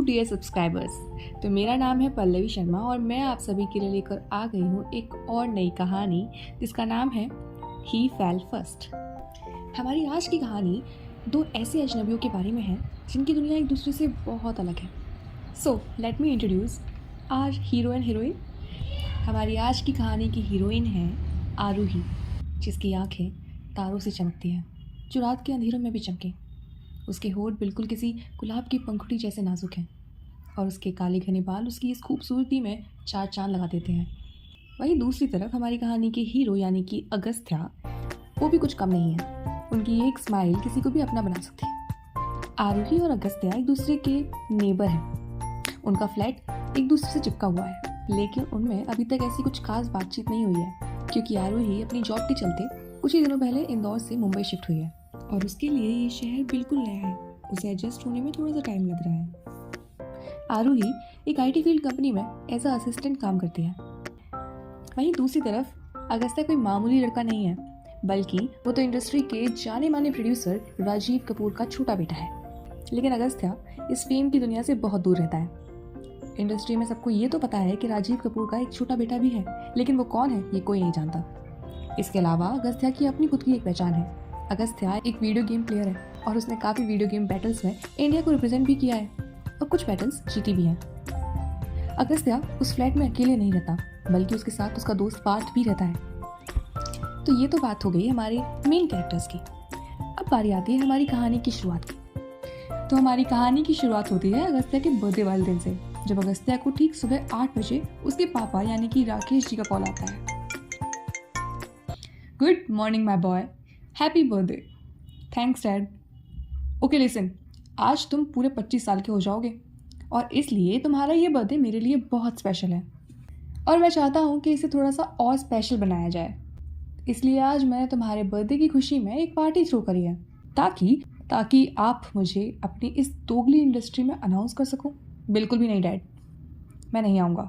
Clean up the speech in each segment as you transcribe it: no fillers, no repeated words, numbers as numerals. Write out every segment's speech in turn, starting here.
Dear subscribers. तो मेरा नाम है पल्लवी शर्मा और मैं आप सभी के लिए लेकर आ गई हूँ एक और नई कहानी जिसका नाम है ही फेल फर्स्ट। हमारी आज की कहानी दो ऐसे अजनबियों के बारे में है जिनकी दुनिया एक दूसरे से बहुत अलग है। So let me introduce our hero and heroine. हमारी आज की कहानी की हीरोइन है आरूही, जिसकी आंखें तारों से चमकती हैं जो रात के अंधेरों में भी चमके। उसके होठ बिल्कुल किसी गुलाब की पंखुड़ी जैसे नाजुक हैं और उसके काले घने बाल उसकी इस खूबसूरती में चार चांद लगा देते हैं। वहीं दूसरी तरफ हमारी कहानी के हीरो यानी कि अगस्त्या, वो भी कुछ कम नहीं है। उनकी एक स्माइल किसी को भी अपना बना सकती है। आरूही और अगस्त्या एक दूसरे के नेबर हैं। उनका फ्लैट एक दूसरे से चिपका हुआ है, लेकिन उनमें अभी तक ऐसी कुछ खास बातचीत नहीं हुई है क्योंकि आरूही अपनी जॉब के चलते कुछ ही दिनों पहले इंदौर से मुंबई शिफ्ट हुई है और उसके लिए ये शहर बिल्कुल नया है। उसे एडजस्ट होने में थोड़ा सा टाइम लग रहा है। आरूही एक आईटी फील्ड कंपनी में एज अ असिस्टेंट काम करती है। वहीं दूसरी तरफ अगस्त्या कोई मामूली लड़का नहीं है, बल्कि वो तो इंडस्ट्री के जाने माने प्रोड्यूसर राजीव कपूर का छोटा बेटा है। लेकिन अगस्त्या इस फेम की दुनिया से बहुत दूर रहता है। इंडस्ट्री में सबको ये तो पता है कि राजीव कपूर का एक छोटा बेटा भी है, लेकिन वो कौन है ये कोई नहीं जानता। इसके अलावा अगस्त्या की अपनी खुद की एक पहचान है। अगस्त्या एक वीडियो गेम प्लेयर है और उसने काफ़ी वीडियो गेम बैटल्स में इंडिया को रिप्रेजेंट भी किया है और कुछ बैटल्स जीती भी हैं। अगस्त्या उस फ्लैट में अकेले नहीं रहता, बल्कि उसके साथ उसका दोस्त पार्थ भी रहता है। तो ये तो बात हो गई हमारे मेन कैरेक्टर्स की। अब बारी आती है हमारी कहानी की शुरुआत की। तो हमारी कहानी की शुरुआत होती है अगस्त्या के बर्थडे वाले दिन से, जब अगस्त्या को ठीक सुबह 8 बजे उसके पापा यानी कि राकेश जी का कॉल आता है। Good morning my boy, happy birthday. Thanks dad. Okay listen, आज तुम पूरे 25 साल के हो जाओगे और इसलिए तुम्हारा ये बर्थडे मेरे लिए बहुत स्पेशल है और मैं चाहता हूँ कि इसे थोड़ा सा और स्पेशल बनाया जाए। इसलिए आज मैंने तुम्हारे बर्थडे की खुशी में एक पार्टी थ्रो करी है ताकि आप मुझे अपनी इस दोगली इंडस्ट्री में अनाउंस कर सको। बिल्कुल भी नहीं डैड, मैं नहीं आऊँगा।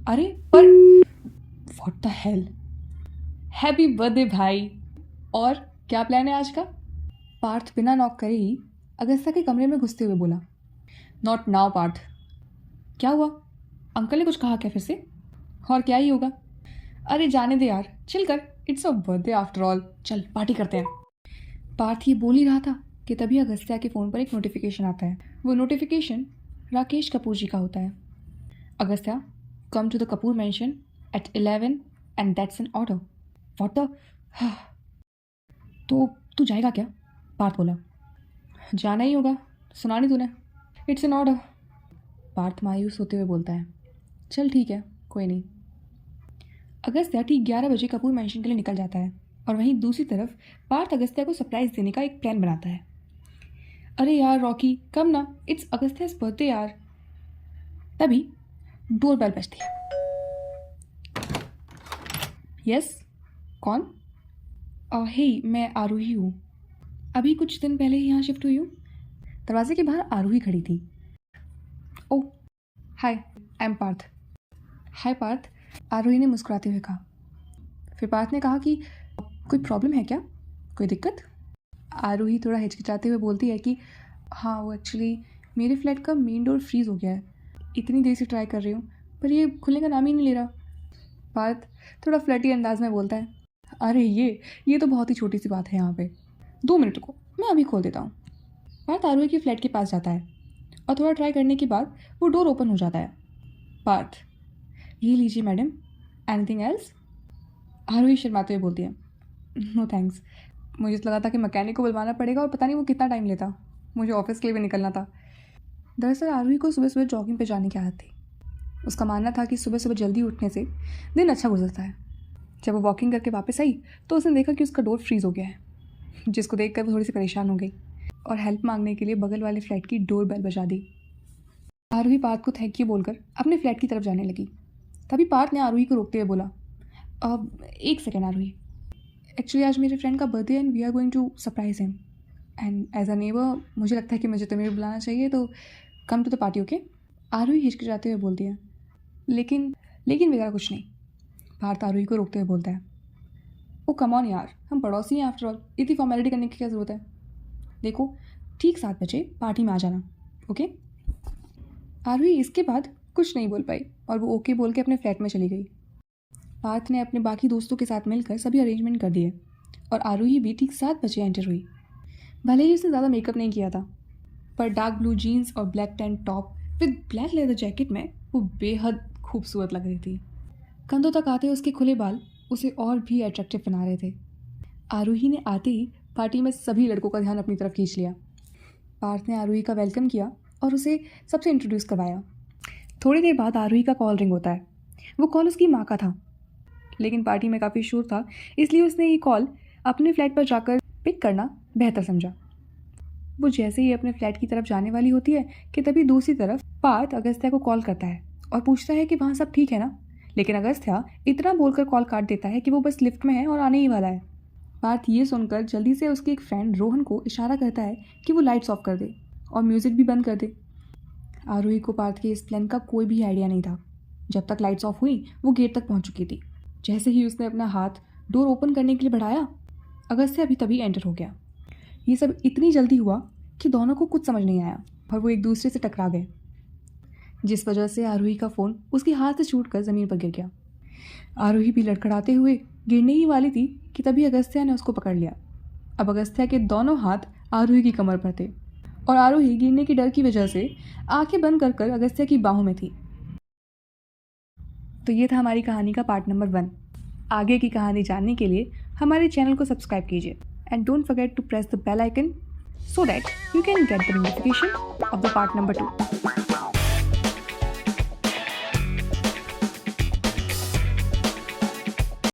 अरे पर what the hell. Happy birthday भाई। और क्या प्लान है आज का? पार्थ बिना नॉक करे ही अगस्त्या के कमरे में घुसते हुए बोला। Not now Parth. क्या हुआ? अंकल ने कुछ कहा क्या फिर से? और क्या ही होगा। अरे जाने दे यार, चिल कर, it's a birthday after all, चल पार्टी करते हैं। पार्थ ये बोल ही रहा था कि तभी अगस्त्या के फ़ोन पर एक नोटिफिकेशन आता है। वो नोटिफिकेशन राकेश कपूर जी का होता है। Agastya, come to the Kapoor mansion at 11 and that's an order. What the. तो तू जाएगा क्या? पार्थ बोला। जाना ही होगा, सुना नहीं तूने? It's an order. पार्थ मायूस होते हुए बोलता है। चल ठीक है, कोई नहीं। अगस्त्या ठीक 11 बजे कपूर मैंशन के लिए निकल जाता है और वहीं दूसरी तरफ पार्थ अगस्त्या को सरप्राइज देने का एक प्लान बनाता है। अरे यार रॉकी, कम ना, इट्स अगस्त्या's बर्थडे यार। तभी डोरबेल बजती है। यस, कौन? हे, मैं आरूही हूँ। अभी कुछ दिन पहले ही यहाँ शिफ्ट हुई हूँ। दरवाजे के बाहर आरूही खड़ी थी। ओह हाय, आई एम पार्थ। हाय पार्थ, आरूही ने मुस्कुराते हुए कहा। फिर पार्थ ने कहा कि कोई प्रॉब्लम है क्या, कोई दिक्कत? आरूही थोड़ा हिचकिचाते हुए बोलती है कि हाँ, वो एक्चुअली मेरे फ्लैट का मेन डोर फ्रीज़ हो गया है। इतनी देर से ट्राई कर रही हूँ पर ये खुलने का नाम ही नहीं ले रहा। पार्थ थोड़ा फ्लर्टी अंदाज में बोलता है। अरे ये तो बहुत ही छोटी सी बात है यहाँ पे, 2 मिनट को मैं अभी खोल देता हूँ। पार्थ आरूही के फ्लैट के पास जाता है और थोड़ा ट्राई करने के बाद वो डोर ओपन हो जाता है। पार्थ, ये लीजिए मैडम, एनीथिंग एल्स? आरूही शर्माते हुए बोलती है। नो थैंक्स, मुझे तो लगा था कि मैकेनिक को बुलवाना पड़ेगा और पता नहीं वो कितना टाइम लेता, मुझे ऑफिस के लिए भी निकलना था। दरअसल आरूही को सुबह सुबह जॉगिंग पे जाने की आदत थी। उसका मानना था कि सुबह सुबह जल्दी उठने से दिन अच्छा गुजरता है। जब वो वॉकिंग करके वापस आई तो उसने देखा कि उसका डोर फ्रीज़ हो गया है, जिसको देखकर वो थोड़ी सी परेशान हो गई और हेल्प मांगने के लिए बगल वाले फ्लैट की डोर बेल बजा दी। आरूही पार्थ को थैंक यू बोलकर अपने फ्लैट की तरफ जाने लगी। तभी पार्थ ने आरूही को रोकते हुए बोला, अब एक सेकेंड आरूही, एक्चुअली आज मेरे फ्रेंड का birthday and we are going to surprise him and as a neighbour मुझे लगता है कि मुझे तुम्हें भी बुलाना चाहिए, तो come to the party. Okay? Aaruhi हिचकिचाते हुए बोलती है। लेकिन वगैरह कुछ नहीं, पार्थ आरूही को रोकते हुए बोलता है। ओ कम ऑन यार, हम पड़ोसी हैं आफ्टर ऑल, इतनी फॉर्मेलिटी करने की क्या ज़रूरत है? देखो, ठीक 7 बजे पार्टी में आ जाना। ओके? आरोही इसके बाद कुछ नहीं बोल पाई और वो ओके बोल के अपने फ्लैट में चली गई। पार्थ ने अपने बाकी दोस्तों के साथ मिलकर सभी अरेंजमेंट कर दिए और आरोही भी ठीक 7 बजे एंटर हुई। भले ही उसने ज़्यादा मेकअप नहीं किया था, पर डार्क ब्लू जीन्स और black tank top with black leather jacket में वो बेहद खूबसूरत लग रही थी। कंधों तक आते उसके खुले बाल उसे और भी अट्रैक्टिव बना रहे थे। आरोही ने आते ही पार्टी में सभी लड़कों का ध्यान अपनी तरफ खींच लिया। पार्थ ने आरोही का वेलकम किया और उसे सबसे इंट्रोड्यूस करवाया। थोड़ी देर बाद आरोही का कॉल रिंग होता है। वो कॉल उसकी माँ का था, लेकिन पार्टी में काफ़ी शोर था, इसलिए उसने ये कॉल अपने फ्लैट पर जाकर पिक करना बेहतर समझा। वो जैसे ही अपने फ्लैट की तरफ जाने वाली होती है कि तभी दूसरी तरफ पार्थ अगस्त्या को कॉल करता है और पूछता है कि वहाँ सब ठीक है ना। लेकिन अगस्त्या इतना बोलकर कॉल काट देता है कि वो बस लिफ्ट में है और आने ही वाला है। पार्थ ये सुनकर जल्दी से उसके एक फ्रेंड रोहन को इशारा करता है कि वो लाइट्स ऑफ कर दे और म्यूज़िक भी बंद कर दे। आरोही को पार्थ के इस प्लान का कोई भी आइडिया नहीं था। जब तक लाइट्स ऑफ हुई वो गेट तक पहुंच चुकी थी। जैसे ही उसने अपना हाथ डोर ओपन करने के लिए बढ़ाया, अगस्त्या भी तभी एंटर हो गया। ये सब इतनी जल्दी हुआ कि दोनों को कुछ समझ नहीं आया और वो एक दूसरे से टकरा गए, जिस वजह से आरोही का फ़ोन उसके हाथ से छूटकर ज़मीन पर गिर गया। आरोही भी लड़खड़ाते हुए गिरने ही वाली थी कि तभी अगस्त्या ने उसको पकड़ लिया। अब अगस्त्या के दोनों हाथ आरोही की कमर पर थे और आरोही गिरने की डर की वजह से आंखें बंद कर कर अगस्त्या की बाहों में थी। तो ये था हमारी कहानी का पार्ट नंबर 1। आगे की कहानी जानने के लिए हमारे चैनल को सब्सक्राइब कीजिए and don't forget to press the bell icon so that you can get the notification of the part number 2.